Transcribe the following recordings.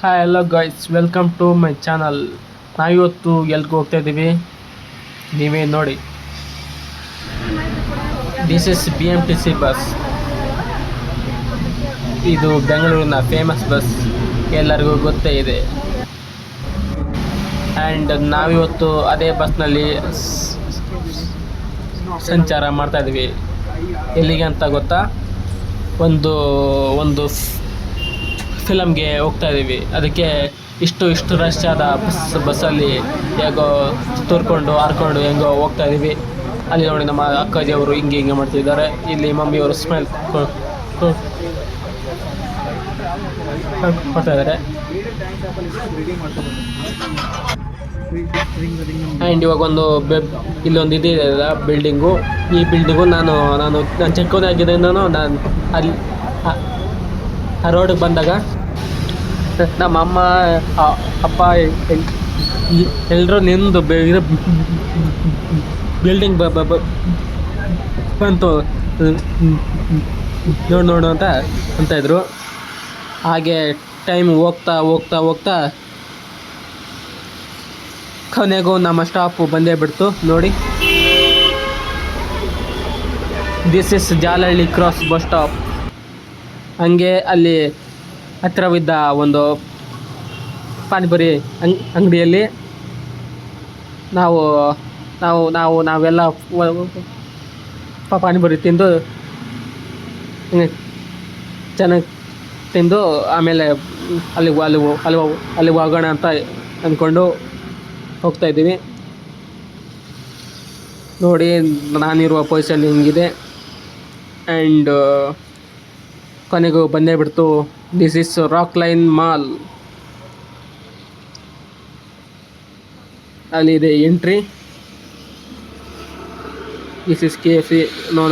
Hi hello guys, welcome to my channel. ನಾವಿವತ್ತು ಎಲ್ಲಿಗೆ ಹೋಗ್ತಾ ಇದ್ದೀವಿ ನೀವೇ ನೋಡಿ. This is BMTC bus. ಇದು ಬೆಂಗಳೂರಿನ ಫೇಮಸ್ ಬಸ್, ಎಲ್ಲರಿಗೂ ಗೊತ್ತೇ ಇದೆ. ಆ್ಯಂಡ್ ನಾವಿವತ್ತು ಅದೇ ಬಸ್ನಲ್ಲಿ ಸಂಚಾರ ಮಾಡ್ತಾ ಇದ್ದೀವಿ. ಎಲ್ಲಿಗೆ ಅಂತ ಗೊತ್ತಾ? ಒಂದು ಫಿಲಮ್ಗೆ ಹೋಗ್ತಾ ಇದ್ದೀವಿ. ಅದಕ್ಕೆ ಇಷ್ಟು ರಶ್ ಆದ ಬಸ್ಸಲ್ಲಿ ಹೇಗೋ ತೋರ್ಕೊಂಡು ಹಾರ್ಕೊಂಡು ಹೆಂಗೋ ಹೋಗ್ತಾ ಇದ್ದೀವಿ. ಅಲ್ಲಿ ನೋಡಿ ನಮ್ಮ ಅಕ್ಕಾಜಿಯವರು ಹಿಂಗೆ ಮಾಡ್ತಿದ್ದಾರೆ. ಇಲ್ಲಿ ಮಮ್ಮಿಯವರು ಸ್ಮೈಲ್ ಕೊಡ್ತಾ ಇದ್ದಾರೆ. ಆ್ಯಂಡ್ ಇವಾಗ ಇಲ್ಲೊಂದು ಇದೆ ಬಿಲ್ಡಿಂಗು. ಈ ಬಿಲ್ಡಿಂಗು ನಾನು ಚಿಕ್ಕದಾಗಿದ್ದರಿಂದ ನಾನು ಅಲ್ಲಿ ಆ ರೋಡಿಗೆ ಬಂದಾಗ ನಮ್ಮ ಅಮ್ಮ ಅಪ್ಪ ಎಲ್ಲರೂ ನಿಂದು ಬಿಲ್ಡಿಂಗ್ ಬಂತು ನೋಡು ಅಂತ ಇದ್ರು. ಹಾಗೆ ಟೈಮ್ ಹೋಗ್ತಾ ಕೊನೆಗೂ ನಮ್ಮ ಸ್ಟಾಪು ಬಂದೇ ಬಿಡ್ತು ನೋಡಿ. This is Jalahalli cross bus stop. ಹಂಗೆ ಅಲ್ಲಿ ಹತ್ತಿರವಿದ್ದ ಒಂದು ಪಾನಿಪುರಿ ಅಂಗಡಿಯಲ್ಲಿ ನಾವೆಲ್ಲ ಪಾನಿಪುರಿ ತಿಂದು ಚೆನ್ನಾಗಿ ತಿಂದು ಆಮೇಲೆ ಅಲ್ಲಿ ಹೋಗೋಣ ಅಂತ ಅಂದ್ಕೊಂಡು ಹೋಗ್ತಾ ಇದ್ದೀವಿ. ನೋಡಿ ನಾನಿರುವ ಪೊಸಿಷನ್ ಹಿಂಗಿದೆ. ಆ್ಯಂಡ್ ಕೊನೆಗೂ ಬಂದೇ ಬಿಡ್ತು. This is Rockline Mall. ಅಲ್ಲಿದೆ entry. This is KFC. No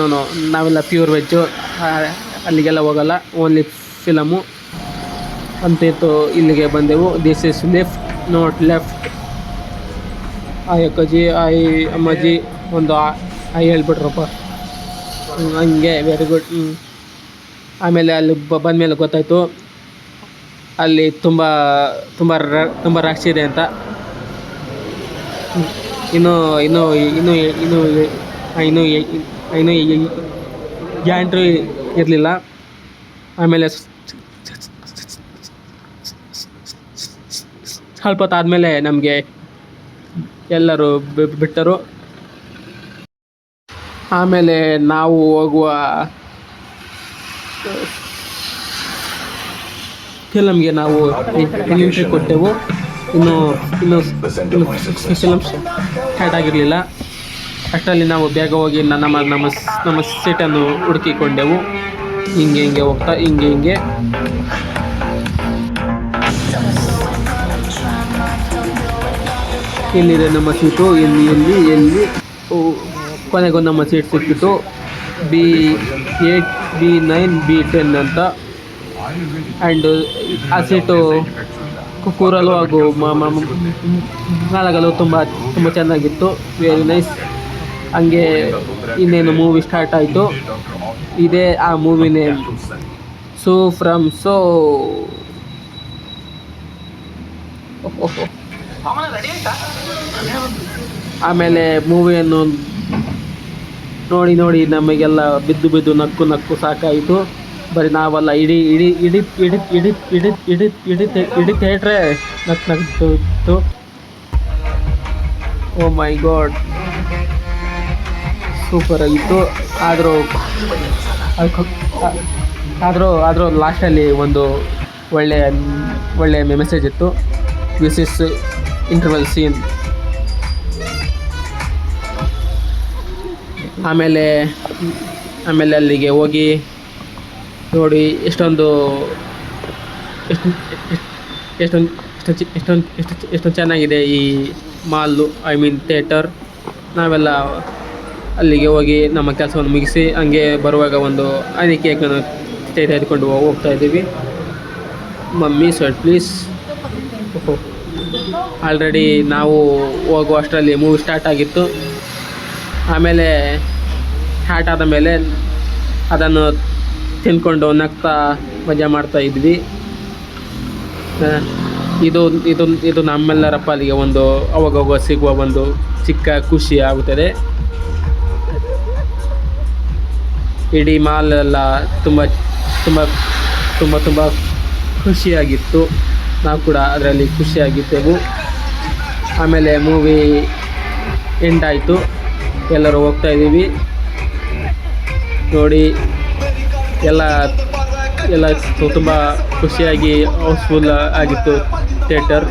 ನಾವೆಲ್ಲ ಪ್ಯೂರ್ ವೆಜ್ಜು, ಅಲ್ಲಿಗೆಲ್ಲ ಹೋಗಲ್ಲ, ಓನ್ಲಿ ಫಿಲಮು ಅಂತಿತ್ತು. ಇಲ್ಲಿಗೆ ಬಂದೆವು. This is not left. ಆಯ್ ಅಕ್ಕಾಜಿ, ಆಯ್ ಅಮ್ಮಾಜಿ, ಒಂದು ಆಯ್ ಹೇಳ್ಬಿಟ್ರಪ್ಪ. ಹಂಗೆ ವೆರಿ ಗುಡ್. ಆಮೇಲೆ ಅಲ್ಲಿ ಬಂದಮೇಲೆ ಗೊತ್ತಾಯಿತು ಅಲ್ಲಿ ತುಂಬ ರಶ್ ಇದೆ ಅಂತ. ಇನ್ನೂ ಎಂಟ್ರಿ ಇರಲಿಲ್ಲ. ಆಮೇಲೆ ಸ್ವಲ್ಪ ಹೊತ್ತಾದಮೇಲೆ ನಮಗೆ ಎಲ್ಲರೂ ಬಿಟ್ಟರು. ಆಮೇಲೆ ನಾವು ಹೋಗುವ ಫಿಲಮ್ಗೆ ನಾವು ಎಂಟ್ರಿ ಕೊಟ್ಟೆವು. ಇನ್ನು ಫಿಲಮ್ ಸ್ಟಾರ್ಟ್ ಆಗಿರಲಿಲ್ಲ. ಅಷ್ಟರಲ್ಲಿ ನಾವು ಬೇಗ ಹೋಗಿ ನಮ್ಮ ಸೀಟನ್ನು ಹುಡುಕಿಕೊಂಡೆವು. ಹಿಂಗೆ ಹೋಗ್ತಾ ಹಿಂಗೆ ಎಲ್ಲಿದೆ ನಮ್ಮ ಸೀಟು, ಎಲ್ಲಿ ಕೊನೆಗೂ ನಮ್ಮ ಸೀಟ್ ಸಿಕ್ಕಿತು. B8 B9 B10 ಅಂತ. ಆ್ಯಂಡ್ ಆ ಸೀಟು ಕೂರಲು ಹಾಗೂ ಮಲಗಲು ತುಂಬ ಚೆನ್ನಾಗಿತ್ತು. Very nice. ಹಂಗೆ ಇನ್ನೇನು ಮೂವಿ ಸ್ಟಾರ್ಟ್ ಆಯಿತು. ಇದೇ ಆ movie name, so from so. ಆಮೇಲೆ ಮೂವಿಯನ್ನು ನೋಡಿ ನಮಗೆಲ್ಲ ಬಿದ್ದು ನಕ್ಕು ಸಾಕಾಯಿತು. ಬರೀ ನಾವಲ್ಲ, ಇಡೀ ಥಿಯೇಟ್ರೇ ನಕ್ಕಿತ್ತು. ಓ ಮೈ ಗಾಡ್, ಸೂಪರ್ ಆಗಿತ್ತು. ಆದರೂ ಲಾಸ್ಟಲ್ಲಿ ಒಂದು ಒಳ್ಳೆಯ ಮೆಸೇಜ್ ಇತ್ತು. This is interval scene. ಆಮೇಲೆ ಅಲ್ಲಿಗೆ ಹೋಗಿ ನೋಡಿ ಎಷ್ಟೊಂದು ಚೆನ್ನಾಗಿದೆ ಈ ಮಾಲು, ಐ ಮೀನ್ ಥಿಯೇಟರ್. ನಾವೆಲ್ಲ ಅಲ್ಲಿಗೆ ಹೋಗಿ ನಮ್ಮ ಕೆಲಸವನ್ನು ಮುಗಿಸಿ ಹಂಗೆ ಬರುವಾಗ ಒಂದು ಹನಿ ಕೇಕನ್ನು ತೆಗೆದುಕೊಂಡು ಹೋಗ್ತಾ ಇದ್ದೀವಿ. Mummy sir please. ಆಲ್ರೆಡಿ ನಾವು ಹೋಗುವ ಅಷ್ಟರಲ್ಲಿ ಮೂವಿ ಸ್ಟಾರ್ಟ್ ಆಗಿತ್ತು. ಆಮೇಲೆ ಸ್ಟಾರ್ಟ್ ಆದ ಮೇಲೆ ಅದನ್ನು ತಿಂದ್ಕೊಂಡು ನಗ್ತಾ ಮಜಾ ಮಾಡ್ತಾ ಇದ್ವಿ. ಆ, ಇದು ಇದು ಇದು ನಮ್ಮೆಲ್ಲರ ಪಾಲಿಗೆ ಒಂದು ಅವಾಗವಾಗ ಸಿಗುವ ಒಂದು ಚಿಕ್ಕ ಖುಷಿ ಆಗುತ್ತದೆ. ಇಡೀ ಮಾಲೆಲ್ಲ ತುಂಬ ತುಂಬ ತುಂಬ ತುಂಬ ಖುಷಿಯಾಗಿತ್ತು. ನಾವು ಕೂಡ ಅದರಲ್ಲಿ ಖುಷಿಯಾಗಿದ್ದೆವು. ಆಮೇಲೆ ಮೂವಿ ಎಂಡ್ ಆಯಿತು, ಎಲ್ಲರೂ ಹೋಗ್ತಾಯಿದ್ದೀವಿ ನೋಡಿ. ಎಲ್ಲ ಎಲ್ಲ ತುಂಬ ಖುಷಿಯಾಗಿ ಹೌಸ್ಫುಲ್ ಆಗಿತ್ತು ಥಿಯೇಟರ್.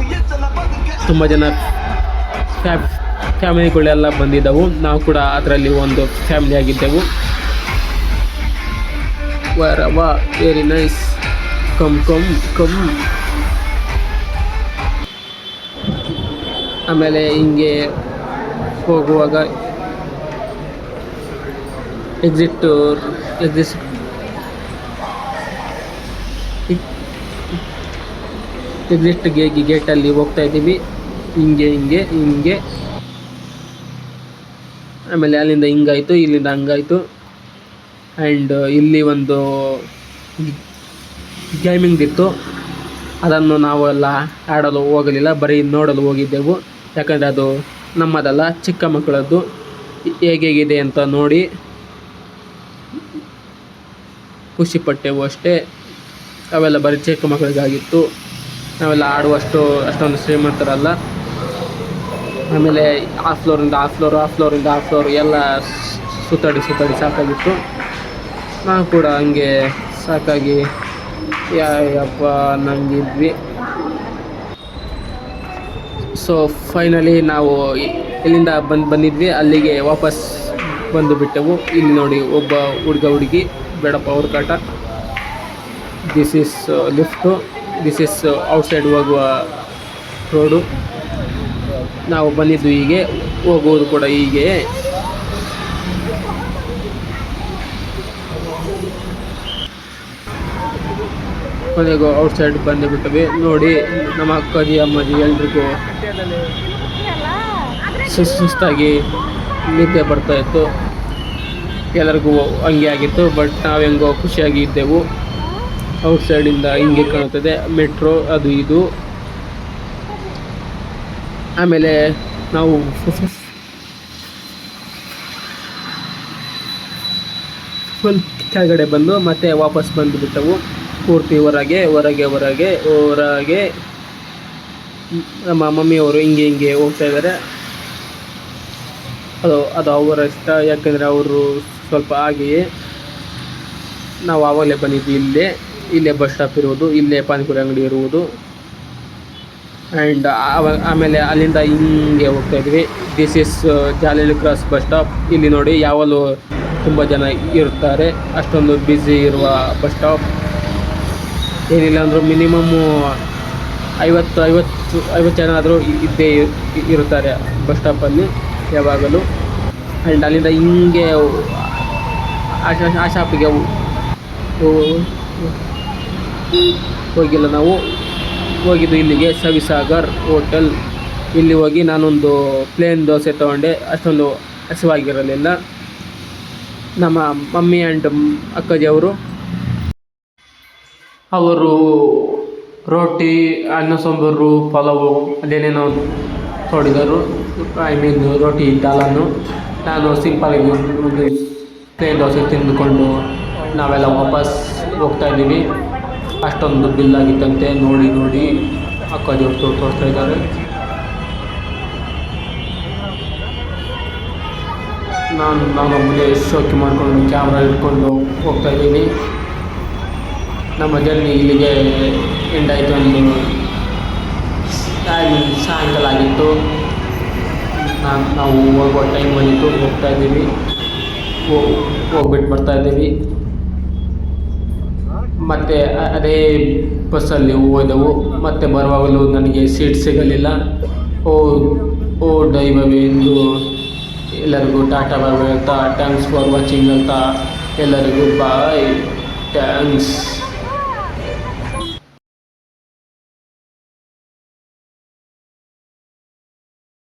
ತುಂಬ ಜನ ಫ್ಯಾಮಿಲಿಗಳೆಲ್ಲ ಬಂದಿದ್ದವು. ನಾವು ಕೂಡ ಅದರಲ್ಲಿ ಒಂದು ಫ್ಯಾಮಿಲಿ ಆಗಿದ್ದೆವು. ವಾ very nice, come come come. ಆಮೇಲೆ ಹಿಂಗೆ ಹೋಗುವಾಗ ಎಕ್ಸಿಟ್ ಗೇಟಲ್ಲಿ ಹೋಗ್ತಾ ಇದ್ದೀವಿ. ಹಿಂಗೆ ಆಮೇಲೆ ಅಲ್ಲಿಂದ ಹಿಂಗಾಯಿತು, ಇಲ್ಲಿಂದ ಹಂಗಾಯಿತು. ಆ್ಯಂಡ್ ಇಲ್ಲಿ ಒಂದು ಗೇಮಿಂಗ್ ಇತ್ತು. ಅದನ್ನು ನಾವೆಲ್ಲ ಆಡಲು ಹೋಗಲಿಲ್ಲ, ಬರೀ ನೋಡಲು ಹೋಗಿದ್ದೆವು. ಯಾಕಂದರೆ ಅದು ನಮ್ಮದಲ್ಲ, ಚಿಕ್ಕ ಮಕ್ಕಳದ್ದು. ಹೇಗಿದೆ ಅಂತ ನೋಡಿ ಖುಷಿಪಟ್ಟೆವು ಅಷ್ಟೇ. ಅವೆಲ್ಲ ಬರೀ ಚಿಕ್ಕ ಮಕ್ಕಳಿಗಾಗಿತ್ತು. ನಾವೆಲ್ಲ ಅಷ್ಟೊಂದು ಶ್ರೀಮಂತರಲ್ಲ. ಆಮೇಲೆ ಆ ಫ್ಲೋರಿಂದ ಆ ಫ್ಲೋರ್ ಎಲ್ಲ ಸುತ್ತಾಡಿ ಸಾಕಾಗಿತ್ತು. ನಾವು ಕೂಡ ಹಂಗೆ ಸಾಕಾಗಿ ಯಪ್ಪ ನಂಗಿದ್ವಿ. ಸೊ ಫೈನಲಿ ನಾವು ಎಲ್ಲಿಂದ ಬಂದಿದ್ವಿ ಅಲ್ಲಿಗೆ ವಾಪಸ್ ಬಂದು ಬಿಟ್ಟೆವು. ಇಲ್ಲಿ ನೋಡಿ, ಒಬ್ಬ ಹುಡುಗಿ ಬೇಡಪ್ಪ ಅವ್ರ ಕಾಟ. This is lift, this is outside ಹೋಗುವ ರೋಡು. ನಾವು ಬಂದಿದ್ದು ಹೀಗೆ, ಹೋಗುವುದು ಕೂಡ ಹೀಗೆ. ಕೊನೆಗೂ ಔಟ್ಸೈಡ್ ಬಂದು ಬಿಟ್ಟವೆ ನೋಡಿ. ನಮ್ಮ ಅಕ್ಕಾಜಿ ಅಮ್ಮಾಜಿ ಎಲ್ರಿಗೂ ಸುಸ್ತಾಗಿ ನಿದ್ದೆ ಬರ್ತಾಯಿತ್ತು. ಎಲ್ಲರಿಗೂ ಹಂಗೆ ಆಗಿತ್ತು. ಬಟ್ ನಾವು ಹೆಂಗೋ ಖುಷಿಯಾಗಿ ಇದ್ದೆವು. ಔಟ್ಸೈಡಿಂದ ಹಿಂಗೆ ಕಾಣುತ್ತದೆ ಮೆಟ್ರೋ, ಅದು ಇದು. ಆಮೇಲೆ ನಾವು ಫುಲ್ ಕೆಳಗಡೆ ಬಂದು ಮತ್ತೆ ವಾಪಸ್ ಬಂದು ಬಿಟ್ಟೆವು. ಪೂರ್ತಿ ಹೊರಗೆ ನಮ್ಮ ಮಮ್ಮಿಯವರು ಹಿಂಗೆ ಹೋಗ್ತಾ ಇದ್ದಾರೆ. ಅದು ಅವರ ಇಷ್ಟ, ಯಾಕೆಂದರೆ ಅವರು ಸ್ವಲ್ಪ ಹಾಗೆಯೇ. ನಾವು ಆವಾಗಲೇ ಬಂದಿದ್ವಿ. ಇಲ್ಲೇ ಬಸ್ ಸ್ಟಾಪ್ ಇರುವುದು, ಇಲ್ಲೇ ಪಾನಿಪುರಿ ಅಂಗಡಿ ಇರುವುದು. ಆ್ಯಂಡ್ ಆಮೇಲೆ ಅಲ್ಲಿಂದ ಹಿಂಗೆ ಹೋಗ್ತಾ ಇದ್ವಿ. This is Jalahalli cross bus stop. ಇಲ್ಲಿ ನೋಡಿ, ಯಾವಾಗಲೂ ತುಂಬ ಜನ ಇರ್ತಾರೆ. ಅಷ್ಟೊಂದು ಬ್ಯುಸಿ ಇರುವ ಬಸ್ ಸ್ಟಾಪ್. ಏನಿಲ್ಲ ಅಂದರೂ ಮಿನಿಮಮ್ಮು 50 ಜನ ಆದರೂ ಇದ್ದೇ ಇರುತ್ತಾರೆ ಬಸ್ ಸ್ಟಾಪಲ್ಲಿ ಯಾವಾಗಲೂ. ಆ್ಯಂಡ್ ಅಲ್ಲಿಂದ ಹಿಂಗೆ ಆ ಶಾಪಿಗೆ ಹೋಗಿಲ್ಲ. ನಾವು ಹೋಗಿದ್ದು ಇಲ್ಲಿಗೆ, ಸವಿಸಾಗರ್ ಹೋಟೆಲ್. ಇಲ್ಲಿ ಹೋಗಿ ನಾನೊಂದು ಪ್ಲೇನ್ ದೋಸೆ ತೊಗೊಂಡೆ. ಅಷ್ಟೊಂದು ಹಸಿವಾಗಿರಲಿಲ್ಲ. ನಮ್ಮ ಮಮ್ಮಿ ಆ್ಯಂಡ್ ಅಕ್ಕಾಜಿ ಅವರು ರೋಟಿ, ಅನ್ನ ಸಾಂಬಾರು, ಪಲಾವು ಅದೇನೇನೋ ತೊಗೊಂಡಿದ್ದರು. ರೋಟಿ ದಾಲನ್ನು. ನಾನು ಸಿಂಪಲಾಗಿ ಒಂದು ಪ್ಲೇನ್ ದೋಸೆ ತಿಂದುಕೊಂಡು ನಾವೆಲ್ಲ ವಾಪಸ್ ಹೋಗ್ತಾಯಿದ್ದೀವಿ. ಅಷ್ಟೊಂದು ಬಿಲ್ ಆಗಿತ್ತಂತೆ. ನೋಡಿ ಅಕ್ಕಾಜಿಯವರು ತೋರಿಸ್ತಾ ಇದ್ದಾರೆ. ನಾನೊಬ್ಬನೇ ಶೋಕಿ ಮಾಡಿಕೊಂಡು ಕ್ಯಾಮ್ರಾ ಇಟ್ಕೊಂಡು ಹೋಗ್ತಾಯಿದ್ದೀನಿ. ನಮ್ಮ ಜರ್ನಿ ಇಲ್ಲಿಗೆ ಎಂಡ್ ಆಯಿತು. ಒಂದು ಸಾಯಂಕಾಲ ಆಗಿತ್ತು. ನಾವು ಹೋಗುವ ಟೈಮ್ ಬಂದಿತ್ತು. ಹೋಗ್ತಾಯಿದ್ದೀವಿ, ಹೋಗ್ಬಿಟ್ಟು ಬರ್ತಾಯಿದ್ದೀವಿ. ಮತ್ತು ಅದೇ ಬಸ್ಸಲ್ಲಿ ಹೋದೆವು. ಮತ್ತು ಬರುವಾಗಲೂ ನನಗೆ ಸೀಟ್ ಸಿಗಲಿಲ್ಲ. ಓ ದೈವವೇ ಎಂದು ಎಲ್ಲರಿಗೂ ಟಾಟಾ ಬಾಯ್ ಹೇಳ್ತಾ, ಥ್ಯಾಂಕ್ಸ್ ಫಾರ್ ವಾಚಿಂಗ್ ಅಂತ ಎಲ್ಲರಿಗೂ ಬಾಯ್, ಥ್ಯಾಂಕ್ಸ್.